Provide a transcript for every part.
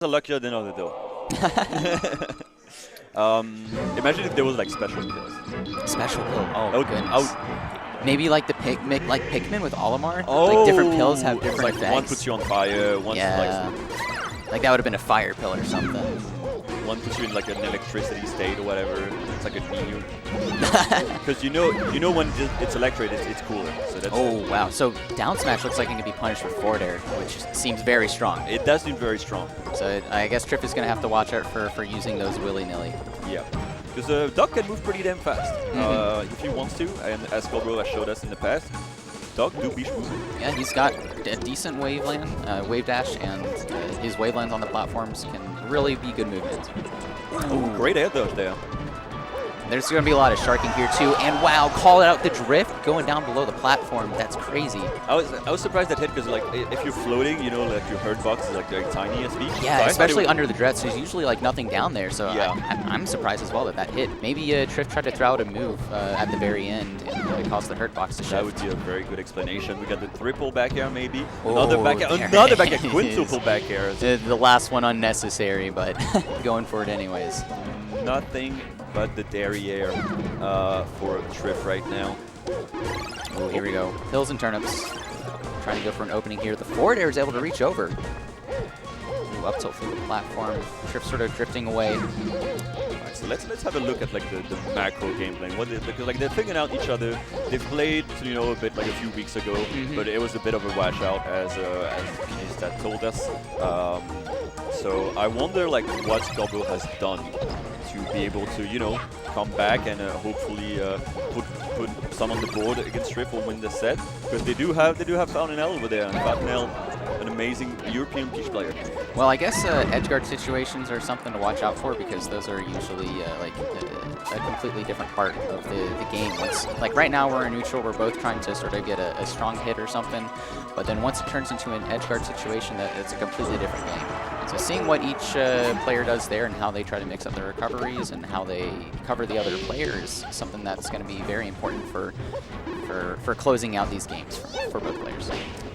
luckier than other though. Imagine if there was like special pills. Special pill. Oh, I would, goodness. Maybe like the like Pikmin with Olimar. Oh, like different pills have different like effects. one puts you on fire. One like that would have been a fire pill or something. One puts you in like an electricity state or whatever. It's like a new. Because you know when it's electric, it's cooler. So that's wow. So down smash looks like it can be punished with forward air, which seems very strong. It does seem very strong. So I guess Trif is going to have to watch out for using those willy-nilly. Yeah. Because Doc can move pretty damn fast if he wants to, and as Skullbro has showed us in the past, Doc do be moving. Yeah, he's got a decent wave dash, and his wavelands on the platforms can really be good movement. Oh, great air dodge there. There's going to be a lot of sharking here too, and wow, call out the drift going down below the platform. That's crazy. I was surprised that hit because like if you're floating, you know, like your hurt box is like very tiny as speed. Yeah, so especially under the dread. So there's usually like nothing down there. So yeah. I'm surprised as well that hit. Maybe Trif tried to throw out a move at the very end and it caused the hurt box to shift. That would be a very good explanation. We got the triple back air maybe. Oh, another back air, quintuple back air. The last one unnecessary, but going for it anyways. Nothing but the derriere for Trif right now. Oh, here we go. Hills and turnips. Trying to go for an opening here. The forward air is able to reach over. Ooh, up tilt through the platform. Trif sort of drifting away. Alright, so let's have a look at like the macro gameplay. Because like they're figuring out each other. They've played a bit like a few weeks ago, but it was a bit of a washout as PJstat told us. So I wonder like what Skullbro has done to be able to, come back and hopefully put some on the board against Trif or win the set. Because they do have Fountainelle over there, and Fountainelle, an amazing European Peach player. Well, I guess edgeguard situations are something to watch out for because those are usually like a completely different part of the game. Like right now we're in neutral, we're both trying to sort of get a strong hit or something, but then once it turns into an edgeguard situation, it's a completely different game. So seeing what each player does there and how they try to mix up their recoveries and how they cover the other players is something that's going to be very important for closing out these games for both players.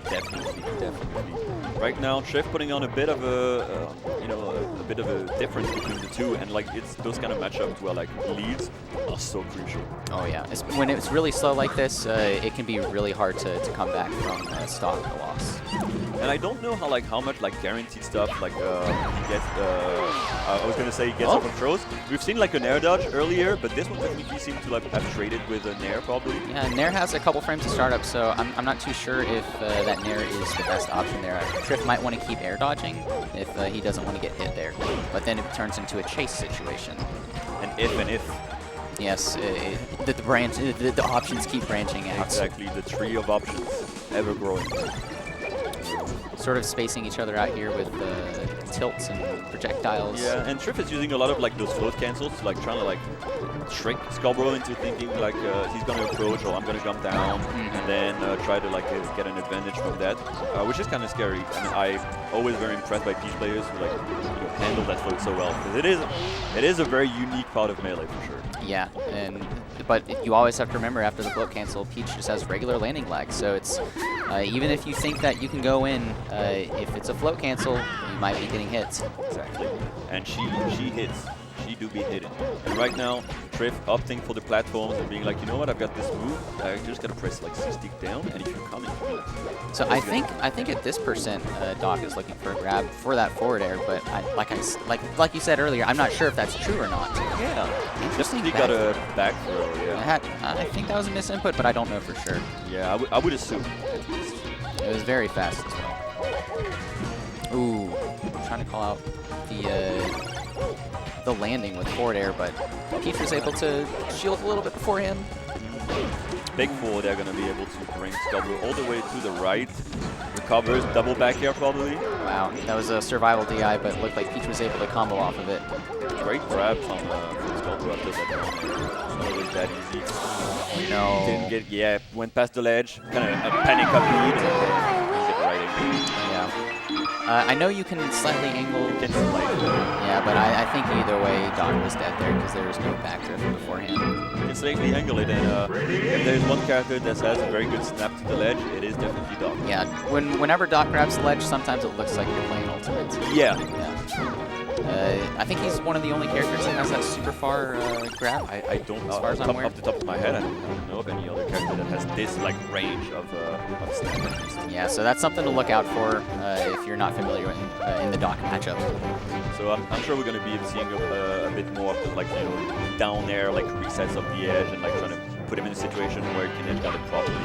Definitely. Right now, Trif putting on a bit of a difference between the two, and like it's those kind of matchups where like leads are so crucial. Oh yeah, when it's really slow like this, it can be really hard to come back from stock a loss. And I don't know how much guaranteed stuff he gets. I was gonna say he gets off of throws. We've seen like a Nair dodge earlier, but this one technically seemed to have traded with a Nair probably. Yeah, Nair has a couple frames to start up, so I'm not too sure if that Nair is the best option there. Trif might want to keep air dodging if he doesn't want to get hit there, but then it turns into a chase situation. And if. Yes, the options keep branching out. Exactly, the tree of options, ever growing. Sort of spacing each other out here with tilts and projectiles. Yeah, and Trif is using a lot of those float cancels to trying to trick Skullbro into thinking he's gonna approach or I'm gonna jump down, and then try to get an advantage from that, which is kind of scary. I mean, I'm always very impressed by Peach players who handle that float so well, because it is a very unique part of Melee for sure. Yeah, but you always have to remember after the float cancel, Peach just has regular landing lag, so it's even if you think that you can go in, if it's a float cancel, you might be getting hits. Exactly, and she hits. She do be hitting. And right now, Trif opting for the platforms and being like, you know what, I've got this move. I just gotta press stick down, and if you're coming. So I think at this percent, Doc is looking for a grab for that forward air, but like you said earlier, I'm not sure if that's true or not. Yeah, interesting. He got a back throw. Yeah. I think that was a misinput, but I don't know for sure. Yeah, I would assume. It was very fast as well. Ooh, I'm trying to call out the landing with forward air, but Peach was able to shield a little bit before him. Big forward, they're going to be able to bring Skullbro all the way to the right. Recovers, double back air probably. Wow, that was a survival DI, but it looked like Peach was able to combo off of it. Great grab from Skullbro after that down there. It's not always that easy. No. Didn't get, went past the ledge. Kind of a panic up lead and get right in. Yeah. I know you can slightly angle. You can slightly. Yeah, but I think either way, Doc was dead there because there was no backdrift beforehand. You can slightly angle it, and if there's one character that has a very good snap to the ledge, it is definitely Doc. Yeah, whenever Doc grabs the ledge, sometimes it looks like you're playing Ultimate. Yeah. I think he's one of the only characters that has that super far grab. I don't, as far as I'm aware. off the top of my head, I don't know of any other character that has this like range of snap. Yeah, so that's something to look out for if you're not familiar with in the Doc matchup. So I'm sure we're going to be seeing a bit more of the, like, you know, down air, like resets of the edge and like trying to put him in a situation where he can edge guard it properly.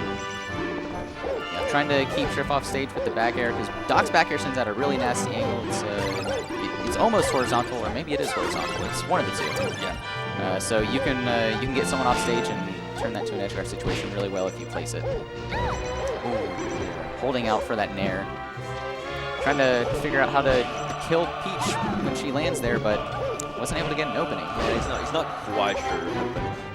Yeah, trying to keep Trif off stage with the back air, because Doc's back air sends out a really nasty angle. It's almost horizontal, or maybe it is horizontal. It's one of the two. Yeah. So you can get someone off stage and turn that to an edge guard situation really well if you place it. Ooh. Holding out for that nair. Trying to figure out how to kill Peach when she lands there, but wasn't able to get an opening. Yeah, he's not quite sure.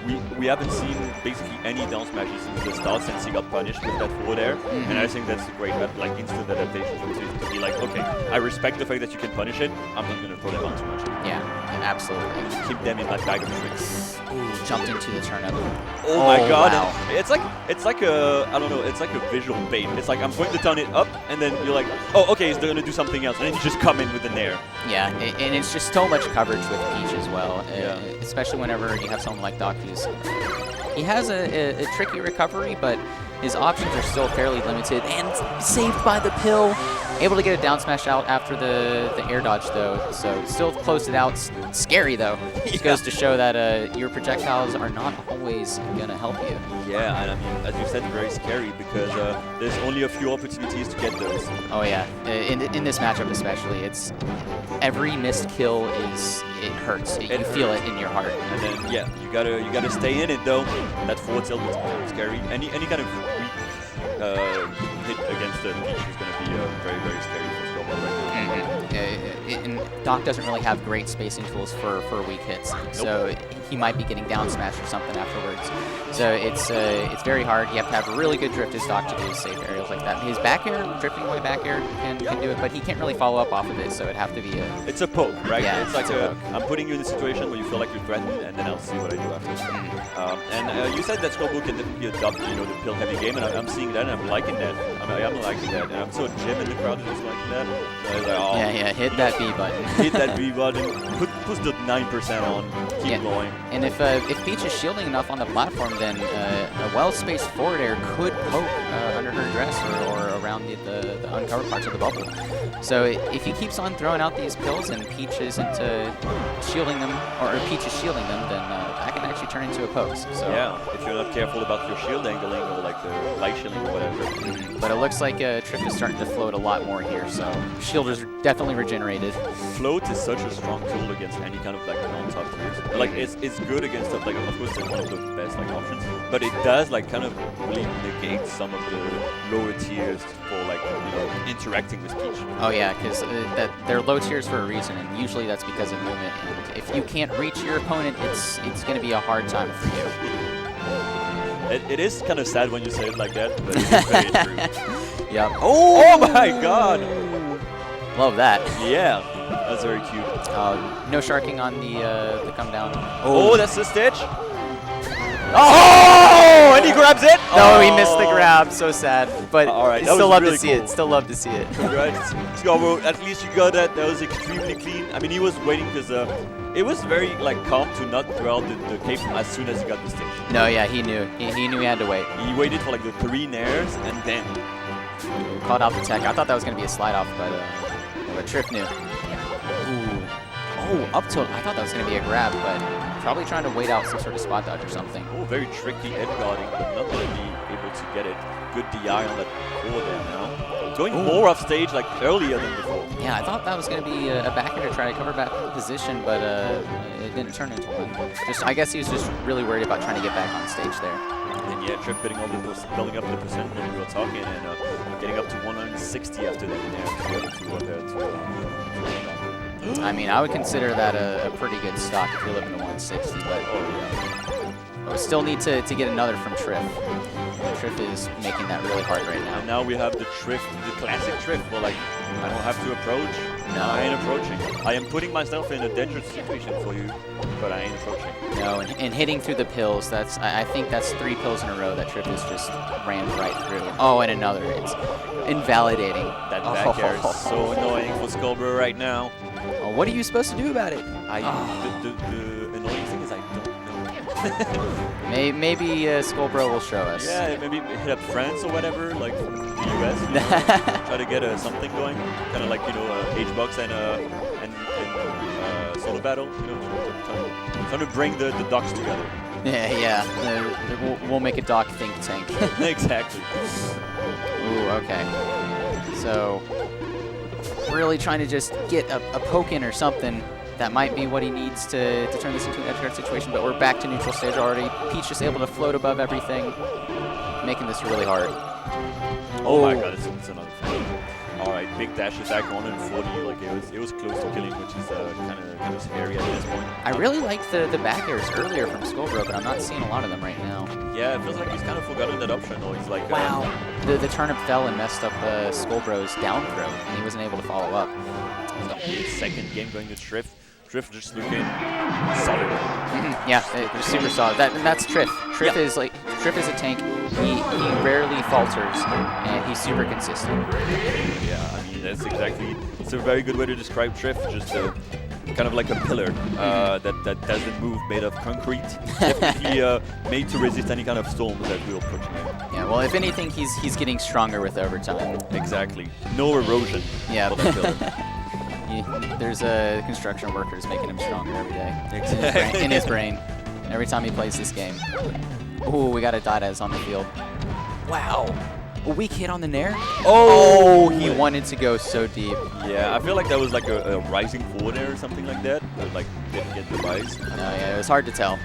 But we haven't seen basically any down smashes since the start, since he got punished with that forward air. And I think that's a great like instant adaptation from Trif to be like, okay, I respect the fact that you can punish it. I'm not going to throw them on too much. Yeah, absolutely. Keep them in my bag of tricks. Ooh, jumped into the turnip. Oh my god. Wow. It's like a, I don't know, it's like a visual bait. It's like I'm going to turn it up and then you're like, oh, okay, he's going to do something else. And then you just come in with the nair. Yeah, and it's just so much coverage with Peach as well. Yeah. Especially whenever you have someone like Doc who's... He has a tricky recovery, but his options are still fairly limited. And saved by the pill. Able to get a down smash out after the air dodge, though. So still closed it out. Scary, though. Just goes to show that your projectiles are not always going to help you. Yeah, and I mean, as you said, very scary because there's only a few opportunities to get those. Oh, yeah. In this matchup especially, it's every missed kill it hurts. You feel it in your heart. And then, yeah, you gotta stay in it, though. That forward tilt is scary. Any kind of weak hit against the Peach is going to be very, very scary for Skullbro right now. And Doc doesn't really have great spacing tools for weak hits, so he might be getting down smash or something afterwards. So it's very hard. You have to have a really good drift as Doc to do safe aerials like that. His back air, drifting away back air, can do it, but he can't really follow up off of it, so it'd have to be a... It's a poke, right? Yeah, it's like I'm putting you in a situation where you feel like you're threatened, and then I'll see what I do after. And you said that Skullbro can definitely adopt, you know, the pill-heavy game, and I'm seeing that, and I'm liking that. I'm liking that, and I'm so Jim in the crowd is just liking that. Like, oh, yeah, hit that B button. Hit that B button. Put the 9% on. Keep going. And if Peach is shielding enough on the platform, then a well-spaced forward air could poke under her dress or around the uncovered parts of the bubble. So if he keeps on throwing out these pills and Peach isn't shielding them, or Peach is shielding them, then that can actually turn into a poke. So yeah, if you're not careful about your shield angling or like the light shielding or whatever. But it looks like Trif is starting to float a lot more here, so shield is definitely regenerated. Float is such a strong tool against any kind of like non-top tiers. Like it's good against stuff like, of course it's one of the best like options, but it does like kind of really negate some of the lower tiers for like, you know, interacting with Peach. Oh yeah, because they're low tiers for a reason, and usually that's because of movement. And if you can't reach your opponent, it's going to be a hard time for you. It is kind of sad when you say it like that, but it's very true. Yep. Oh my god! Love that. Yeah, that's very cute. No sharking on the come down. Oh, that's the stitch. Oh, and he grabs it. No, he missed the grab. So sad. But all right, still love really to see it. Still love to see it. Congrats, Skullbro. At least you got that. That was extremely clean. I mean, he was waiting because it was very like calm to not throw out the cape as soon as he got the stage. No, yeah, he knew. He knew he had to wait. He waited for like the 3 nairs and then called out the tech. I thought that was going to be a slide off, but Trif knew. Ooh. Oh, up tilt. I thought that was going to be a grab, but probably trying to wait out some sort of spot dodge or something. Oh, very tricky edge guarding, but not going to be able to get it. Good DI on that forward there now. Going more off stage like earlier than before. Yeah, I thought that was going to be a back air to try to cover back position, but it didn't turn into one. I guess he was just really worried about trying to get back on stage there. And yeah, Trif building up the percent when we were talking, and getting up to 160 after that there to be able to I mean, I would consider that a pretty good stock if you're living to 160, but we still need to get another from Trif. Trif is making that really hard right now. And now we have the Trif, the classic Trif. Well, like, I don't have to approach. No. I ain't approaching. I am putting myself in a dangerous situation for you, but I ain't approaching. No, and hitting through the pills, I think that's 3 pills in a row that Trif has just ran right through. Oh, and another. It's invalidating. That back air is so annoying for Skullbro right now. Oh, what are you supposed to do about it? The annoying thing is I don't know. Maybe Skullbro will show us. Yeah, maybe hit up France or whatever, like from the US. You know, try to get something going, kind of like H-Box and solo battle. You know, trying to bring the docs together. Yeah. We'll make a doc think tank. Exactly. Ooh, okay. So, really trying to just get a poke in or something. That might be what he needs to turn this into an edgeguard situation, but we're back to neutral stage already. Peach just able to float above everything, making this really hard. Oh my god, it's another thing. Alright, big dash attack, 140, like it was close to killing, which is kind of scary at this point. I really liked the back airs earlier from Skullbro, but I'm not seeing a lot of them right now. Yeah, it feels like he's kind of forgotten that option, though. He's like... Wow. The turnip fell and messed up Skullbro's down throw, and he wasn't able to follow up. His second game going to Trif. Trif just looking solid. Yeah, just super solid. That's Trif. Trif is a tank. He rarely falters, and he's super consistent. Yeah, I mean that's exactly. It's a very good way to describe Trif. Just kind of like a pillar that doesn't move, made of concrete. Definitely made to resist any kind of storms that will approach him. Yeah, well, if anything, he's getting stronger with overtime. Exactly. No erosion. Yeah. For that pillar. There's construction workers making him stronger every day. Exactly. In his brain. Every time he plays this game. Ooh, we got a Dades on the field. Wow. A weak hit on the Nair? Oh, he wanted to go so deep. Yeah, I feel like that was like a rising forward air or something like that. But like didn't get the rise. No, yeah, it was hard to tell.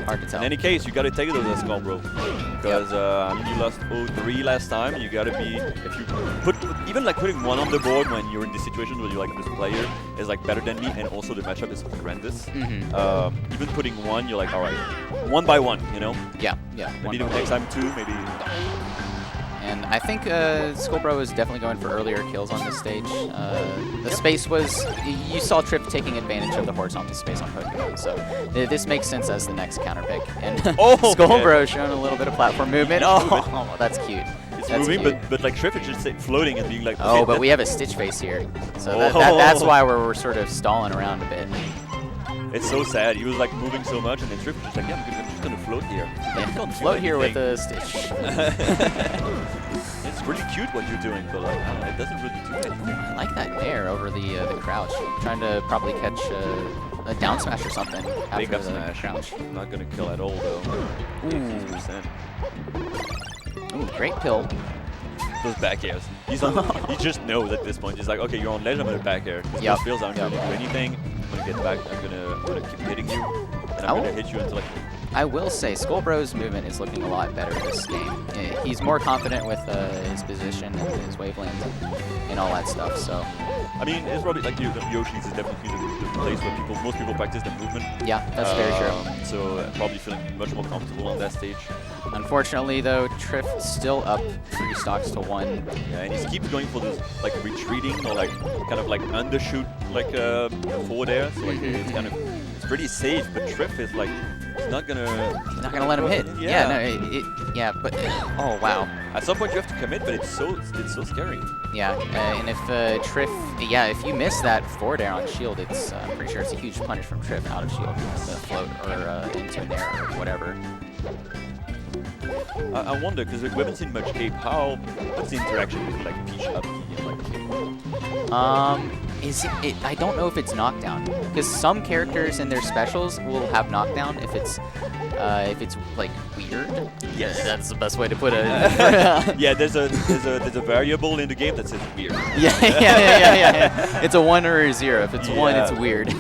Hard to tell. In any case, you gotta take those as Skullbro. Because I mean, you lost 0-3 last time. You gotta be, if you put, even like putting one on the board when you're in this situation where you're like, this player is like better than me, and also the matchup is horrendous. Even putting one, you're like, all right, one by one, you know? Yeah. Maybe next time two, maybe. And I think Skullbro is definitely going for earlier kills on this stage. The space was... You saw Trif taking advantage of the horizontal space on Pokemon, so this makes sense as the next counter pick. And Skullbro showing a little bit of platform movement. Oh, that's cute. It's moving, but like Trif is just floating and being like... Oh, but we have a Stitch face here. So that's why we're sort of stalling around a bit. It's so sad. He was like moving so much, and then Trif was just like, yeah, I'm just gonna float here. Yeah, float here with a Stitch. It's really cute what you're doing, but like, I don't know, it doesn't really do anything. I like that Nair over the crouch. Trying to probably catch a down smash or something. Big up the smash. Crouch. Not gonna kill at all though. 50%. Ooh, great pill. Those back airs. He just knows at this point. He's like, okay, you're on ledge, I'm gonna back air. This feels I'm gonna do anything. I'm gonna get back. I'm gonna keep hitting you, and I'm gonna hit you until I will say, Skullbro's movement is looking a lot better this game. He's more confident with his position and his waveland and all that stuff. So, I mean, it's probably like Yoshi's is definitely the place where most people practice the movement. Yeah, that's very true. So probably feeling much more comfortable on that stage. Unfortunately, though, Trif still up 3 stocks to 1. Yeah, and he keeps going for this like retreating or like kind of like undershoot like forward air. So like it's pretty safe, but Trif is like. He's not gonna let him hit. Yeah, but oh wow. At some point you have to commit, but it's so scary. Yeah, and if Trif, if you miss that forward air on shield, it's I'm pretty sure it's a huge punish from Trif out of shield, float or into an air or whatever. I wonder, because we haven't seen much Cape. What's the interaction between like Peach up and like Cape? I don't know if it's knockdown, because some characters in their specials will have knockdown if it's like weird. Yes, that's the best way to put it. Yeah, there's a variable in the game that says weird. Yeah. It's a 1 or a 0. If it's 1, it's weird.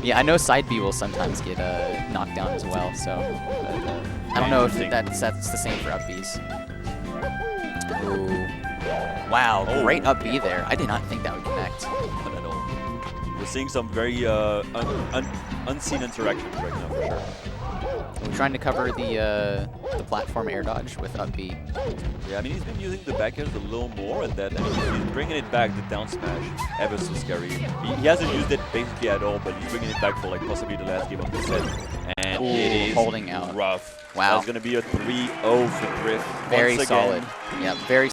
Yeah, I know side B will sometimes get knocked down as well. So I don't know if that's the same for up Bs. Ooh. Wow, great up B there. I did not think that would connect. Not at all. We're seeing some very unseen interactions right now for sure. We're trying to cover the platform air dodge with up B. Yeah, I mean he's been using the back airs a little more, and that he's bringing it back. The down smash, ever so scary. He hasn't used it basically at all, but he's bringing it back for like possibly the last game of the set, and it is holding out. Rough. Wow, it's gonna be a 3-0 for Trif. Very solid. Yeah, very.